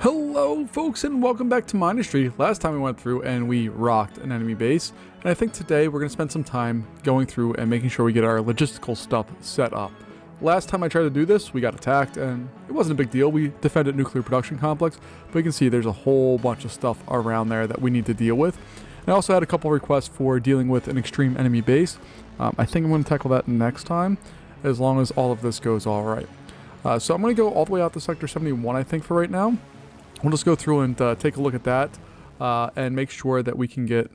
Hello folks and welcome back to Mindustry. Last time we went through and we rocked an enemy base, and I think today we're going to spend some time going through and making sure we get our logistical stuff set up. Last time I tried to do this, we got attacked and it wasn't a big deal. We defended nuclear production complex, but you can see there's a whole bunch of stuff around there that we need to deal with. And I also had a couple requests for dealing with an extreme enemy base. I think I'm going to tackle that next time, as long as all of this goes all right. So I'm going to go all the way out to Sector 71, I think, for right now. We'll just go through and take a look at that and make sure that we can get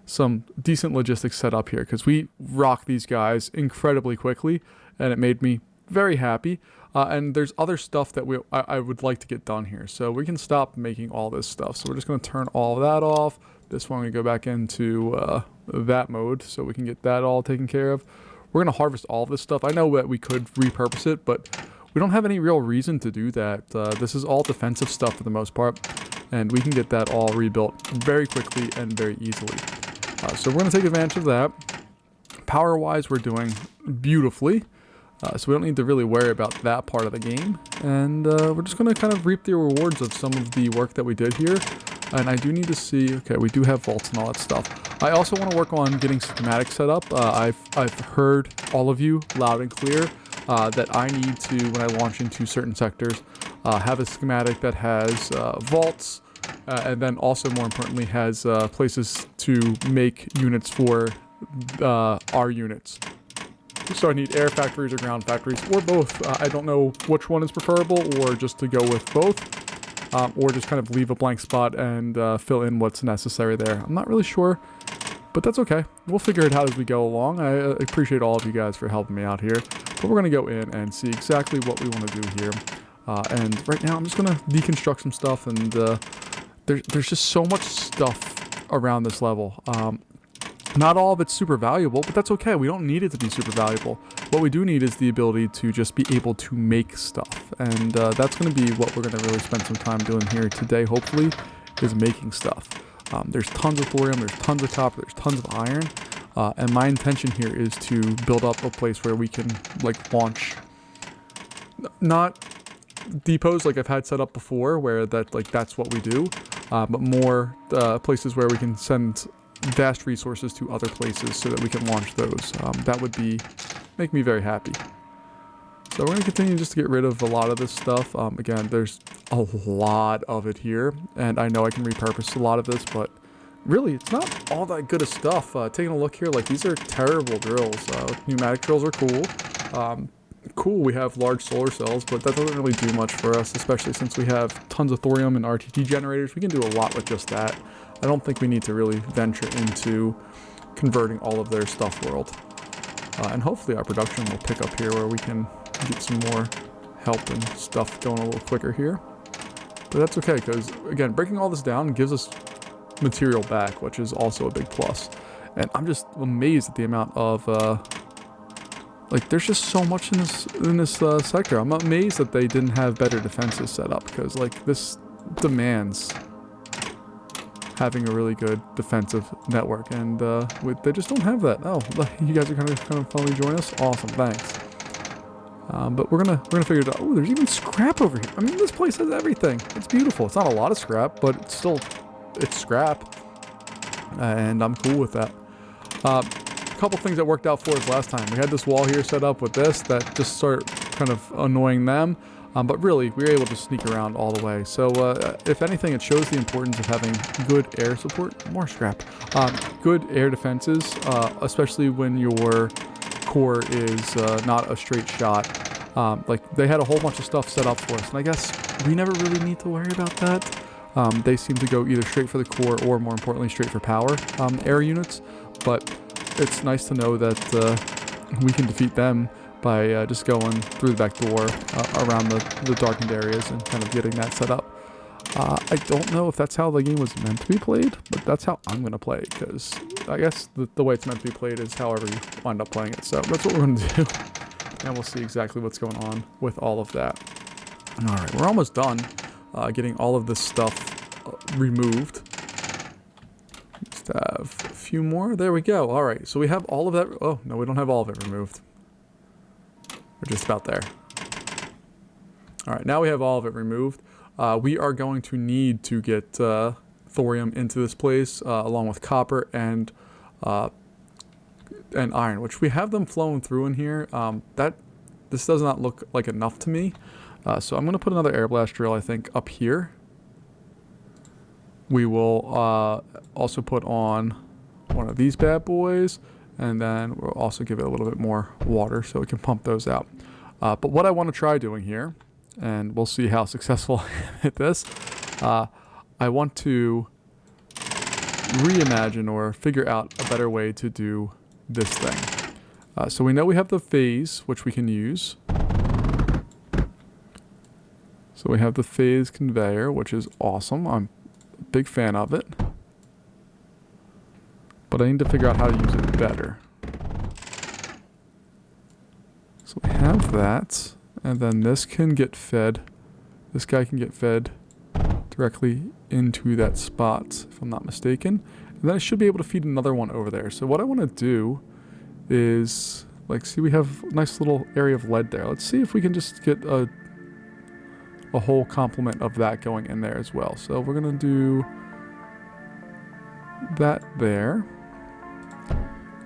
some decent logistics set up here, because we rock these guys incredibly quickly and it made me very happy. And there's other stuff that I would like to get done here, so we can stop making all this stuff. So we're just going to turn all of that off. This one we go back into that mode so we can get that all taken care of. We're going to harvest all of this stuff. I know that we could repurpose it, but we don't have any real reason to do that. This is all defensive stuff for the most part, and we can get that all rebuilt very quickly and very easily. So we're going to take advantage of that. Power-wise, we're doing beautifully, so we don't need to really worry about that part of the game. And we're just going to kind of reap the rewards of some of the work that we did here. And I do need to see, okay, we do have vaults and all that stuff. I also want to work on getting schematics set up. I've heard all of you loud and clear that I need to, when I launch into certain sectors, have a schematic that has vaults, and then also, more importantly, has places to make units for our units. So I need air factories or ground factories, or both. I don't know which one is preferable, or just to go with both, or just kind of leave a blank spot and fill in what's necessary there. I'm not really sure, but that's okay. We'll figure it out as we go along. I appreciate all of you guys for helping me out here. But we're going to go in and see exactly what we want to do here. And right now I'm just going to deconstruct some stuff, and there's just so much stuff around this level. Not all of it's super valuable, but that's okay. We don't need it to be super valuable. What we do need is the ability to just be able to make stuff. And that's going to be what we're going to really spend some time doing here today, hopefully, is making stuff. There's tons of thorium, there's tons of copper, there's tons of iron. And my intention here is to build up a place where we can, like, launch, not depots like I've had set up before, where that's what we do, but more places where we can send vast resources to other places so that we can launch those. That would make me very happy. So we're going to continue just to get rid of a lot of this stuff. Again, there's a lot of it here, and I know I can repurpose a lot of this, but really, it's not all that good of stuff. Taking a look here, like, these are terrible drills. Pneumatic drills are cool. Cool, we have large solar cells, but that doesn't really do much for us, especially since we have tons of thorium and RTT generators. We can do a lot with just that. I don't think we need to really venture into converting all of their stuff world. And hopefully our production will pick up here, where we can get some more help and stuff going a little quicker here. But that's okay, because, again, breaking all this down gives us material back, which is also a big plus. And I'm just amazed at the amount of like, there's just so much in this sector. I'm amazed that they didn't have better defenses set up, because, like, this demands having a really good defensive network, and they just don't have that. Oh, you guys are kind of finally join us. Awesome, thanks. But we're gonna figure it out. Oh, there's even scrap over here. I mean, this place has everything. It's beautiful. It's not a lot of scrap, but it's scrap, and I'm cool with that. A couple things that worked out for us last time. We had this wall here set up with this that just started kind of annoying them, but really we were able to sneak around all the way. So if anything, it shows the importance of having good air support. More scrap. Good air defenses, especially when your core is not a straight shot. Like, they had a whole bunch of stuff set up for us, and I guess we never really need to worry about that. They seem to go either straight for the core or, more importantly, straight for power air units, but it's nice to know that we can defeat them by just going through the back door around the darkened areas and kind of getting that set up. I don't know if that's how the game was meant to be played, but that's how I'm going to play it, because I guess the way it's meant to be played is however you wind up playing it. So that's what we're going to do, and we'll see exactly what's going on with all of that. Alright, we're almost done getting all of this stuff removed. Just have a few more. There we go. Alright, so we have all of that. Oh, no, we don't have all of it removed. We're just about there. Alright, now we have all of it removed. We are going to need to get thorium into this place, along with copper and iron, which we have them flowing through in here. This does not look like enough to me. So I'm going to put another air blast drill, I think, up here. We will also put on one of these bad boys, and then we'll also give it a little bit more water so we can pump those out. But what I want to try doing here, and we'll see how successful I am at this, I want to reimagine or figure out a better way to do this thing. So we know we have the phase, which we can use. So we have the phase conveyor, which is awesome. I'm a big fan of it. But I need to figure out how to use it better. So we have that. And then this can get fed. This guy can get fed directly into that spot, if I'm not mistaken. And then I should be able to feed another one over there. So what I want to do is, like, see, we have a nice little area of lead there. Let's see if we can just get a whole complement of that going in there as well. So we're going to do that there.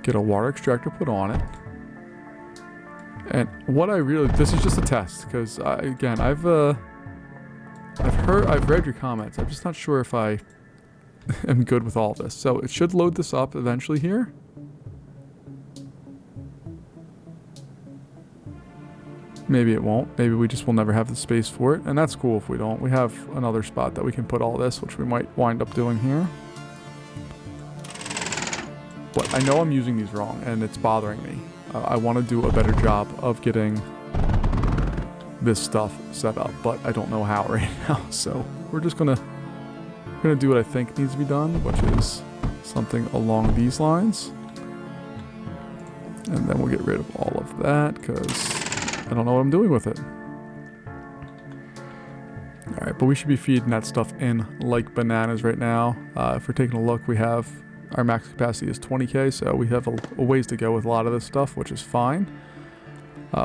Get a water extractor put on it. And what I really, this is just a test, because again, I've read your comments. I'm just not sure if I am good with all this. So it should load this up eventually here. Maybe it won't. Maybe we just will never have the space for it. And that's cool if we don't. We have another spot that we can put all this, which we might wind up doing here. But I know I'm using these wrong, and it's bothering me. I want to do a better job of getting this stuff set up, but I don't know how right now. So we're just gonna do what I think needs to be done, which is something along these lines. And then we'll get rid of all of that, because I don't know what I'm doing with it. Alright, but we should be feeding that stuff in like bananas right now. If we're taking a look, we have our max capacity is 20k, so we have a ways to go with a lot of this stuff, which is fine.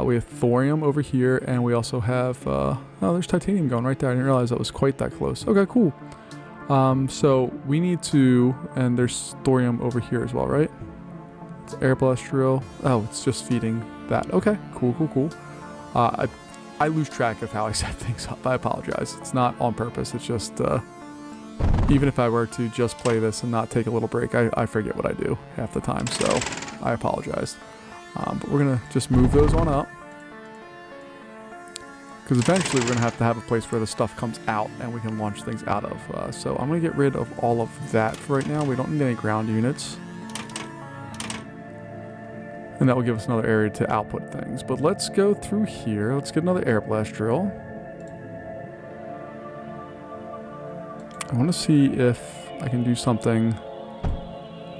We have thorium over here, and we also have, oh, there's titanium going right there. I didn't realize that was quite that close. Okay, cool. So we need to, and there's thorium over here as well, right? It's air blast drill. Oh, it's just feeding that. Okay, cool, cool, cool. I lose track of how I set things up. I apologize. It's not on purpose. It's just, even if I were to just play this and not take a little break, I forget what I do half the time, so I apologize. But we're going to just move those on up, because eventually we're going to have a place where the stuff comes out and we can launch things out of. So I'm going to get rid of all of that for right now. We don't need any ground units. And that will give us another area to output things. But let's go through here. Let's get another air blast drill. I want to see if I can do something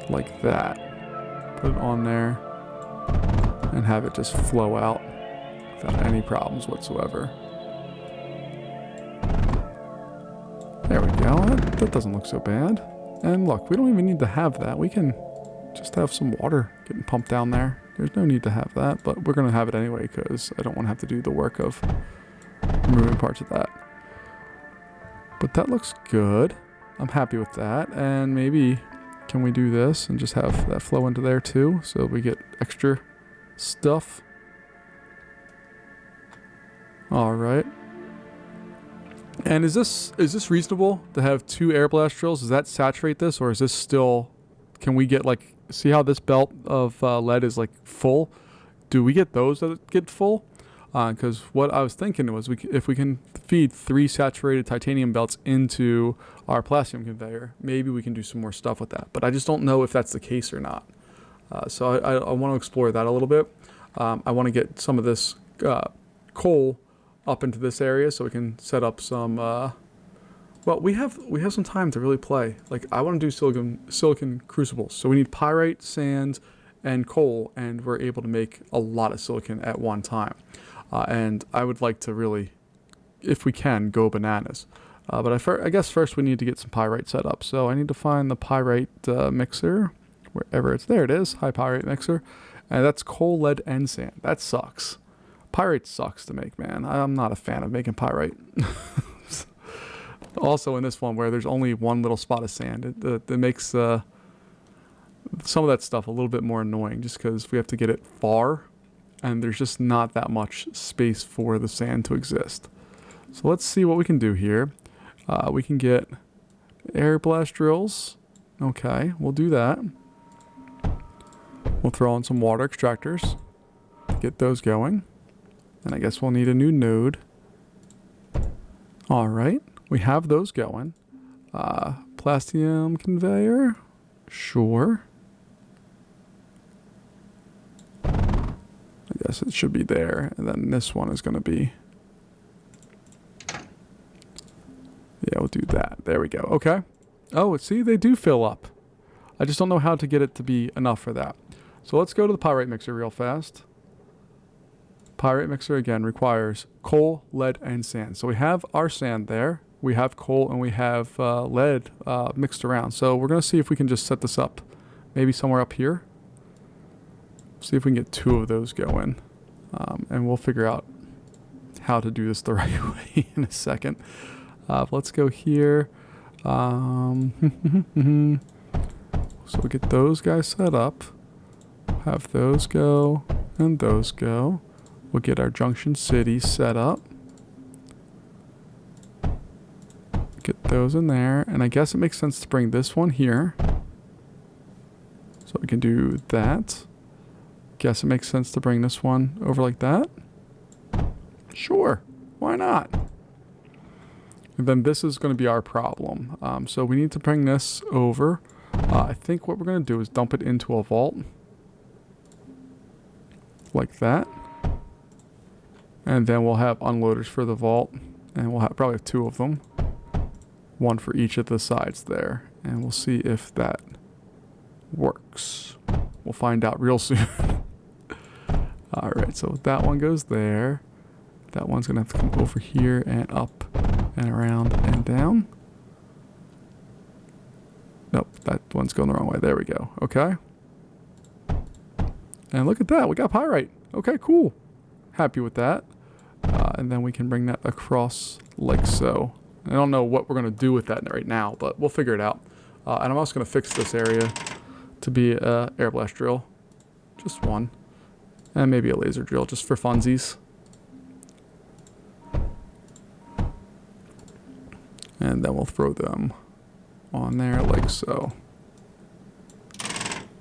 like that. Put it on there and have it just flow out without any problems whatsoever. There we go. That doesn't look so bad. And look, we don't even need to have that. We can just have some water getting pumped down there. There's no need to have that, but we're going to have it anyway because I don't want to have to do the work of removing parts of that. But that looks good. I'm happy with that. And maybe can we do this and just have that flow into there too, so we get extra stuff. All right. And is this reasonable to have 2 air blast drills? Does that saturate this, or is this still? Can we get, like, see how this belt of lead is like full? Do we get those that get full? Because what I was thinking was if we can feed 3 saturated titanium belts into our platinum conveyor, maybe we can do some more stuff with that. But I just don't know if that's the case or not. So I want to explore that a little bit. I want to get some of this coal up into this area so we can set up some. Well, we have some time to really play. Like, I want to do silicon crucibles. So we need pyrite, sand, and coal, and we're able to make a lot of silicon at one time. And I would like to really, if we can, go bananas. But I guess first we need to get some pyrite set up. So I need to find the pyrite mixer, wherever it's there. It is, high pyrite mixer, and that's coal, lead, and sand. That sucks. Pyrite sucks to make, man. I'm not a fan of making pyrite. Also in this one where there's only one little spot of sand, it makes some of that stuff a little bit more annoying just because we have to get it far and there's just not that much space for the sand to exist. So let's see what we can do here. We can get air blast drills. Okay, we'll do that. We'll throw in some water extractors to get those going. And I guess we'll need a new node. All right, we have those going. Plastium conveyor, sure. I guess it should be there. And then this one is gonna be, yeah, we'll do that. There we go, okay. Oh, see, they do fill up. I just don't know how to get it to be enough for that. So let's go to the pyrite mixer real fast. Pyrite mixer again requires coal, lead, and sand. So we have our sand there. We have coal and we have lead mixed around. So we're going to see if we can just set this up. Maybe somewhere up here. See if we can get 2 of those going. And we'll figure out how to do this the right way in a second. Let's go here. So we get those guys set up. Have those go and those go. We'll get our junction city set up. Get those in there. And I guess it makes sense to bring this one here. So we can do that. Guess it makes sense to bring this one over like that. Sure. Why not? And then this is going to be our problem. So we need to bring this over. I think what we're going to do is dump it into a vault. Like that. And then we'll have unloaders for the vault. And we'll have probably 2 of them. 1 for each of the sides there. And we'll see if that works. We'll find out real soon. Alright, so that one goes there. That one's going to have to come over here and up and around and down. Nope, that one's going the wrong way. There we go. Okay. And look at that. We got pyrite. Okay, cool. Happy with that. And then we can bring that across like so. I don't know what we're going to do with that right now, but we'll figure it out. And I'm also going to fix this area to be a air blast drill. Just 1. And maybe a laser drill just for funsies. And then we'll throw them on there like so.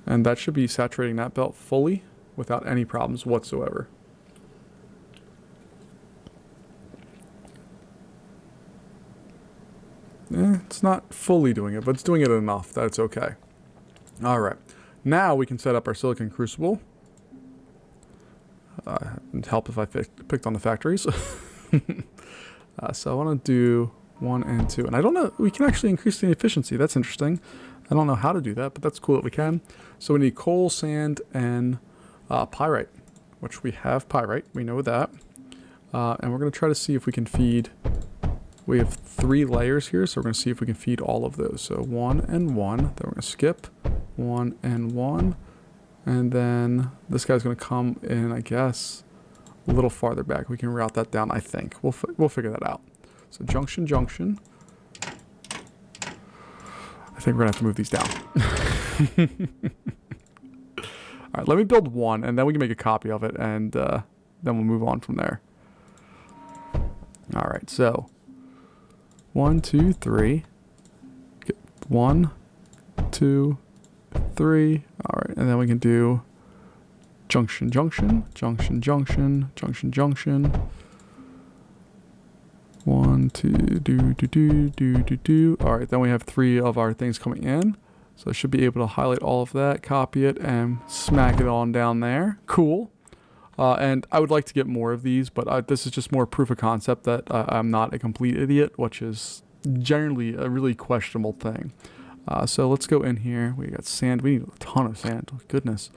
And that should be saturating that belt fully without any problems whatsoever. It's not fully doing it, but it's doing it enough that it's okay. Alright, now we can set up our silicon crucible. It'd help if I picked on the factories. So I want to do 1 and 2. And I don't know, we can actually increase the efficiency. That's interesting. I don't know how to do that, but that's cool that we can. So we need coal, sand, and pyrite, which we have pyrite. We know that. And we're going to try to see if we can feed. We have 3 layers here, so we're going to see if we can feed all of those. So 1 and 1. Then we're going to skip 1 and 1. And then this guy's going to come in, I guess, a little farther back. We can route that down, I think. We'll figure that out. So junction, junction. I think we're going to have to move these down. All right, let me build 1, and then we can make a copy of it, and then we'll move on from there. All right, so 1, 2, 3. 1, 2, 3. All right, and then we can do junction, junction, junction, junction, junction, junction. 1, 2, do. All right, then we have 3 of our things coming in. So I should be able to highlight all of that, copy it, and smack it on down there. Cool. And I would like to get more of these, but this is just more proof of concept that I'm not a complete idiot, which is generally a really questionable thing. So let's go in here. We got sand. We need a ton of sand. Oh, goodness.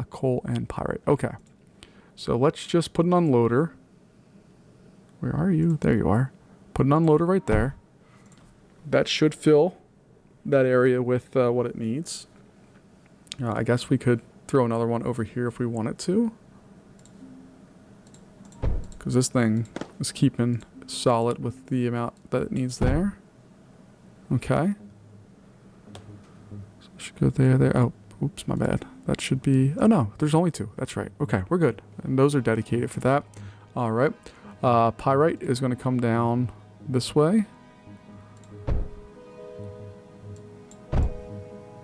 Coal and pyrite. Okay. So let's just put an unloader. Where are you? There you are. Put an unloader right there. That should fill that area with what it needs. I guess we could throw another one over here if we wanted to. Because this thing is keeping solid with the amount that it needs there. Okay. So I should go there. Oh, oops, my bad. That should be... Oh, no. There's only 2. That's right. Okay, we're good. And those are dedicated for that. All right. Pyrite is going to come down this way.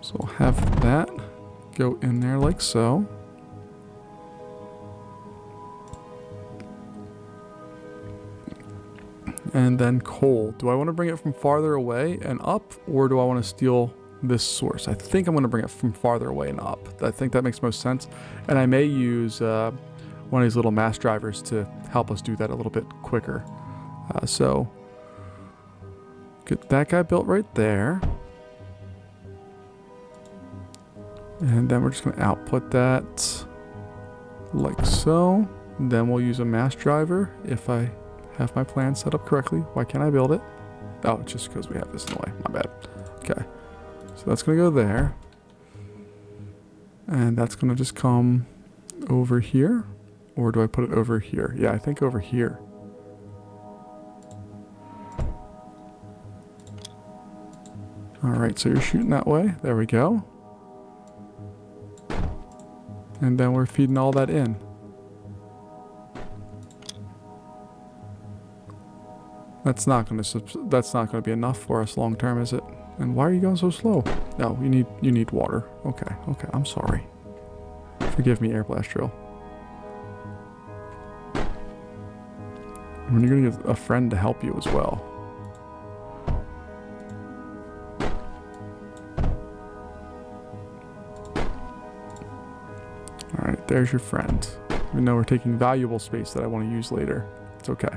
So I'll have that go in there like so. And then coal. Do I want to bring it from farther away and up, or do I want to steal this source? I think I'm going to bring it from farther away and up. I think that makes most sense. And I may use one of these little mass drivers to help us do that a little bit quicker. So get that guy built right there. And then we're just going to output that like so. And then we'll use a mass driver if I have my plan set up correctly. Why can't I build it? Oh, it's just because we have this in the way. My bad. Okay. So that's going to go there. And that's going to just come over here. Or do I put it over here? Yeah, I think over here. Alright, so you're shooting that way. There we go. And then we're feeding all that in. That's not going to be enough for us long term, is it? And why are you going so slow? No, you need water. Okay, I'm sorry. Forgive me, Air Blast Drill. When you're going to get a friend to help you as well. Alright, there's your friend. Even though we're taking valuable space that I want to use later. It's okay.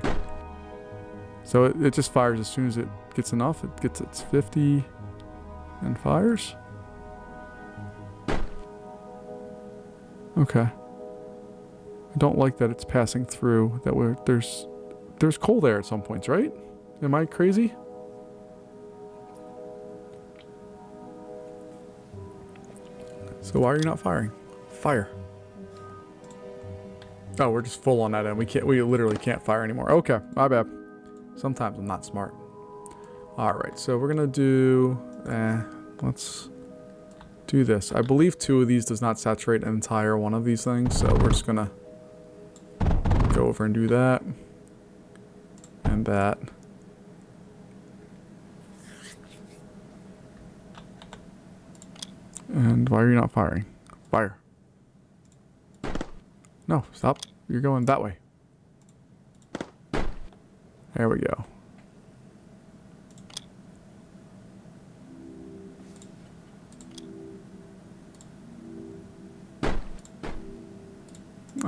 So it just fires as soon as it gets enough. It gets its 50 and fires. Okay. I don't like that it's passing through. That there's coal there at some points, right? Am I crazy? So why are you not firing? Fire. Oh, we're just full on that end. We literally can't fire anymore. Okay, my bad. Sometimes I'm not smart. Alright, so we're gonna do... let's do this. I believe 2 of these does not saturate an entire one of these things, so we're just gonna go over and do that. And that. And why are you not firing? Fire. No, stop. You're going that way. There we go.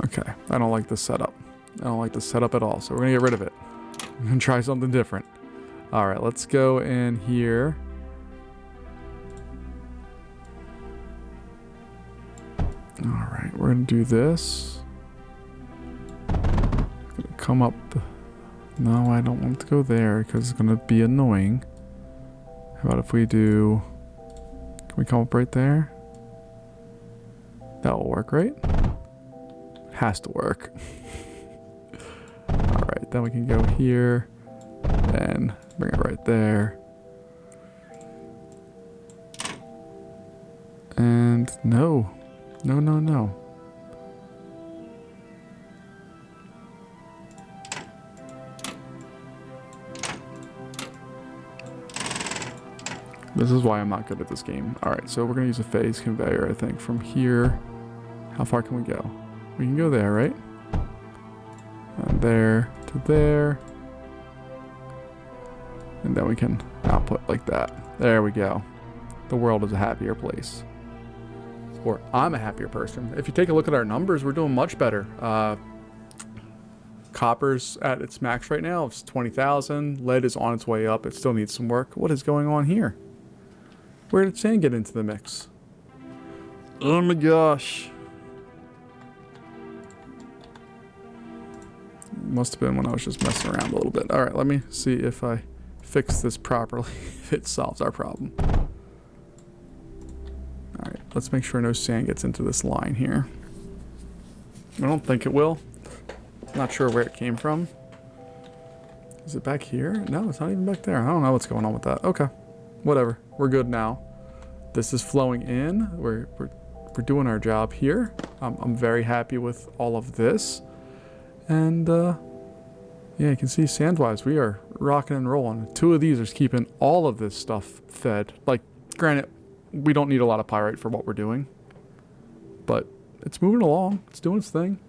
Okay, I don't like this setup. I don't like this setup at all, so we're gonna get rid of it. I'm gonna try something different. Alright, let's go in here. Alright, we're gonna do this. Gonna come up the... No, I don't want to go there because it's going to be annoying. How about if we do... Can we come up right there? That will work, right? Has to work. Alright, then we can go here. And bring it right there. And no. No. This is why I'm not good at this game. Alright, so we're going to use a phase conveyor, I think. From here, how far can we go? We can go there, right? And there to there. And then we can output like that. There we go. The world is a happier place. Or I'm a happier person. If you take a look at our numbers, we're doing much better. Copper's at its max right now. It's 20,000. Lead is on its way up. It still needs some work. What is going on here? Where did sand get into the mix? Oh my gosh. Must have been when I was just messing around a little bit. Alright, let me see if I fix this properly. If it solves our problem. Alright, let's make sure no sand gets into this line here. I don't think it will. Not sure where it came from. Is it back here? No, it's not even back there. I don't know what's going on with that. Okay. whatever. We're good now. This is flowing in. We're doing our job here. I'm very happy with all of this. And, yeah, you can see sand-wise, we are rocking and rolling. 2 of these are keeping all of this stuff fed. Like, granted, we don't need a lot of pyrite for what we're doing. But it's moving along. It's doing its thing.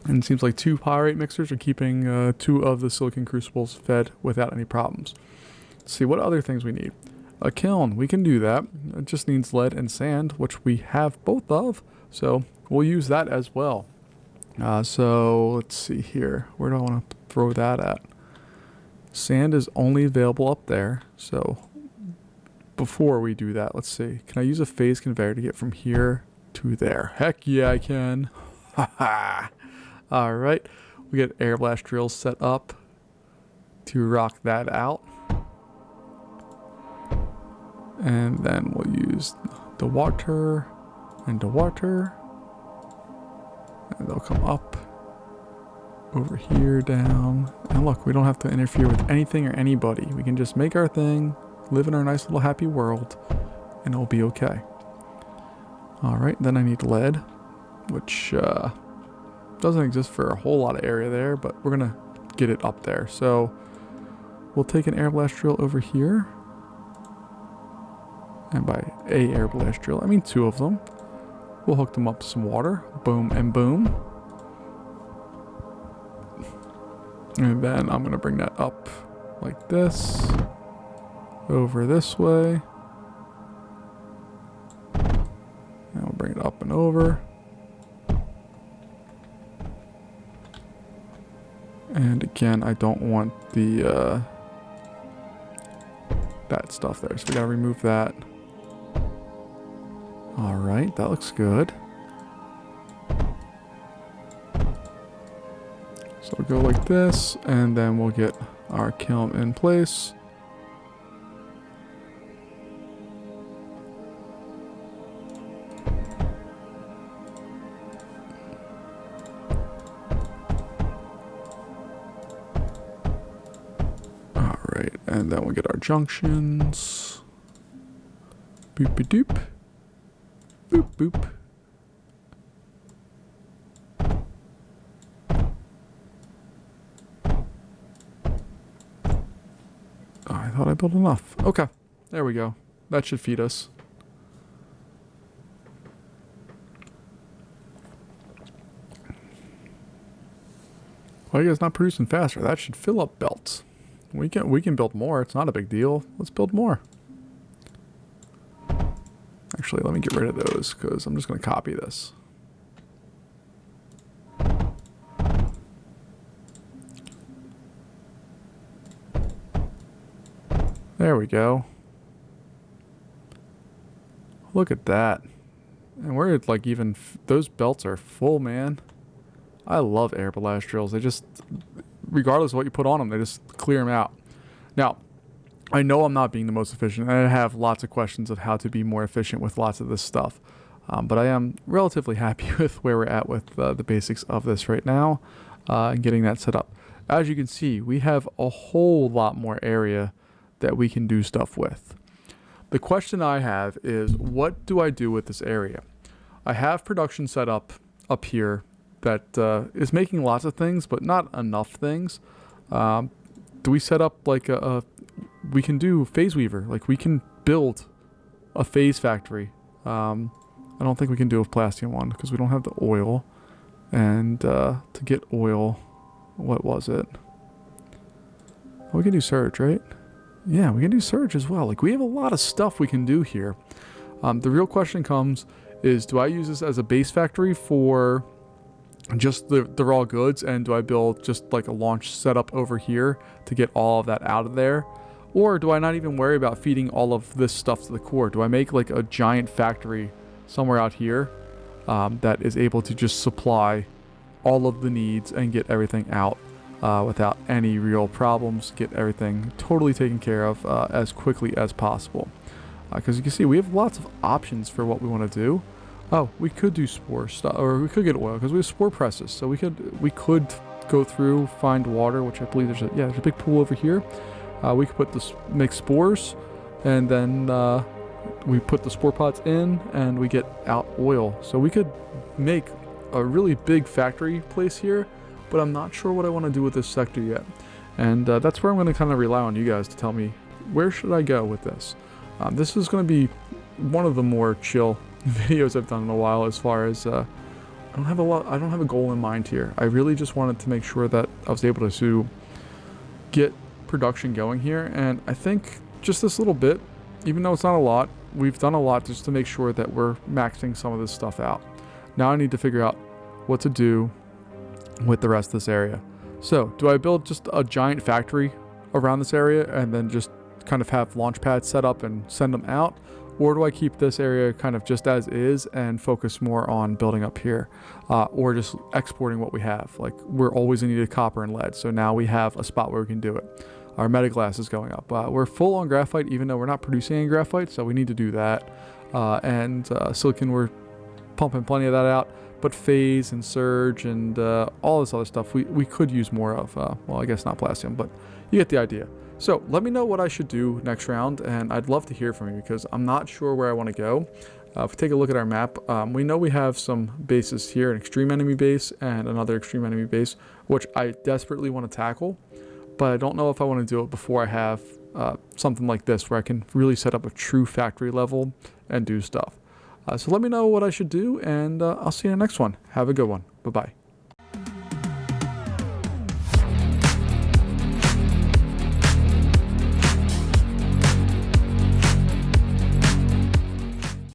And it seems like 2 pyrite mixers are keeping 2 of the silicon crucibles fed without any problems. Let's see what other things we need. A kiln, we can do that. It just needs lead and sand, which we have both of. So we'll use that as well. So let's see here. Where do I want to throw that at? Sand is only available up there. So before we do that, let's see. Can I use a phase conveyor to get from here to there? Heck yeah, I can. Haha. All right, we get air blast drills set up to rock that out. And then we'll use the water and the water. And they'll come up over here, down. And look, we don't have to interfere with anything or anybody. We can just make our thing, live in our nice little happy world, and it'll be okay. All right, then I need lead, which doesn't exist for a whole lot of area there, but we're gonna get it up there. So we'll take an air blast drill over here. And by a air blast drill, I mean 2 of them. We'll hook them up to some water. Boom and boom. And then I'm gonna bring that up like this. Over this way. And we'll bring it up and over. And again, I don't want the that stuff there, so we gotta remove that. All right, that looks good. So we'll go like this, and then we'll get our kiln in place. And then we'll get our junctions. Boop-a-doop. Boop, boop. Oh, I thought I built enough. Okay, there we go. That should feed us. Why are you guys not producing faster? That should fill up belts. We can build more. It's not a big deal. Let's build more. Actually, let me get rid of those because I'm just going to copy this. There we go. Look at that. And we're at like even those belts are full, man. I love air blast drills. They just, regardless of what you put on them, they just clear them out. Now, I know I'm not being the most efficient, and I have lots of questions of how to be more efficient with lots of this stuff. But I am relatively happy with where we're at with the basics of this right now and getting that set up. As you can see, we have a whole lot more area that we can do stuff with. The question I have is, what do I do with this area? I have production set up here that is making lots of things, but not enough things. Do we set up like we can do phase weaver, like we can build a phase factory. I don't think we can do a plastic one because we don't have the oil. And to get oil, what was it? Oh, we can do surge, right? Yeah, we can do surge as well. Like we have a lot of stuff we can do here. The real question comes is, do I use this as a base factory for just the raw goods, and do I build just like a launch setup over here to get all of that out of there? Or do I not even worry about feeding all of this stuff to the core? Do I make like a giant factory somewhere out here that is able to just supply all of the needs and get everything out without any real problems, get everything totally taken care of as quickly as possible? Because you can see we have lots of options for what we want to do. Oh, we could do spore stuff, or we could get oil because we have spore presses. So we could go through, find water, which I believe there's a big pool over here. We could make spores, and then we put the spore pods in, and we get out oil. So we could make a really big factory place here, but I'm not sure what I want to do with this sector yet. And that's where I'm going to kind of rely on you guys to tell me, where should I go with this? This is going to be one of the more chill videos I've done in a while, as far as I don't have a goal in mind here. I really just wanted to make sure that I was able to get production going here, and I think just this little bit, even though it's not a lot, we've done a lot just to make sure that we're maxing some of this stuff out. Now I need to figure out what to do with the rest of this area. So, do I build just a giant factory around this area and then just kind of have launch pads set up and send them out? Or do I keep this area kind of just as is and focus more on building up here? Or just exporting what we have? Like, we're always in need of copper and lead, so now we have a spot where we can do it. Our metaglass is going up. We're full on graphite, even though we're not producing any graphite, so we need to do that. And silicon, we're pumping plenty of that out. But phase and surge and all this other stuff we could use more of. Well, I guess not palladium, but you get the idea. So let me know what I should do next round, and I'd love to hear from you because I'm not sure where I want to go. If we take a look at our map, we know we have some bases here, an extreme enemy base and another extreme enemy base, which I desperately want to tackle, but I don't know if I want to do it before I have something like this where I can really set up a true factory level and do stuff. So let me know what I should do, and I'll see you in the next one. Have a good one. Bye-bye.